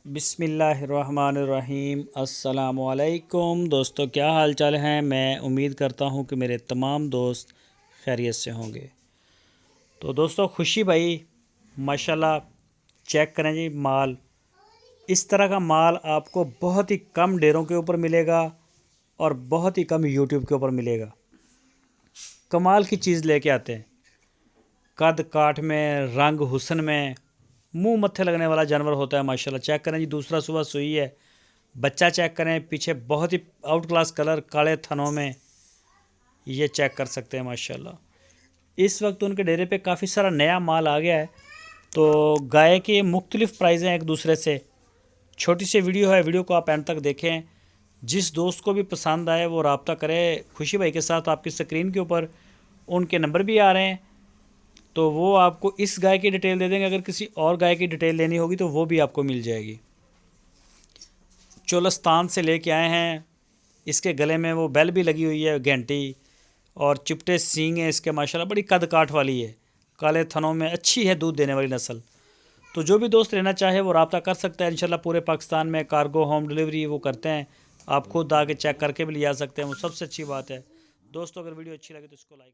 बिस्मिल्लाहिर्रहमानिर्रहीम अस्सलामुअलैकुम दोस्तों, क्या हाल चाल हैं। मैं उम्मीद करता हूं कि मेरे तमाम दोस्त खैरियत से होंगे। तो दोस्तों, खुशी भाई माशाल्लाह, चेक करें जी माल। इस तरह का माल आपको बहुत ही कम डेरों के ऊपर मिलेगा और बहुत ही कम यूट्यूब के ऊपर मिलेगा। कमाल की चीज़ लेके आते हैं, कद काठ में, रंग हुस्न में, मुंह मत्थे लगने वाला जानवर होता है माशाल्लाह। चेक करें जी, दूसरा सुबह सुई है, बच्चा चेक करें, पीछे बहुत ही आउट क्लास कलर, काले थनों में, ये चेक कर सकते हैं माशाल्लाह। इस वक्त उनके डेरे पे काफ़ी सारा नया माल आ गया है। तो गाय के मुख्तलिफ़ प्राइज़ हैं एक दूसरे से। छोटी सी वीडियो है, वीडियो को आप एंड तक देखें। जिस दोस्त को भी पसंद आए वो रब्ता करे खुशी भाई के साथ। आपकी स्क्रीन के ऊपर उनके नंबर भी आ रहे हैं, तो वो आपको इस गाय की डिटेल दे देंगे। अगर किसी और गाय की डिटेल लेनी होगी तो वो भी आपको मिल जाएगी। चोलस्तान से लेके आए हैं। इसके गले में वो बेल भी लगी हुई है, घंटी, और चिपटे सींग है इसके माशाल्लाह। बड़ी कद काठ वाली है, काले थनों में, अच्छी है दूध देने वाली नस्ल। तो जो भी दोस्त लेना चाहे वो रब्ता कर सकता है। इंशाल्लाह पूरे पाकिस्तान में कार्गो होम डिलीवरी वो करते हैं। आप खुद आके चेक करके भी ले जा सकते हैं, वो सबसे अच्छी बात है। दोस्तों, अगर वीडियो अच्छी लगे तो इसको लाइक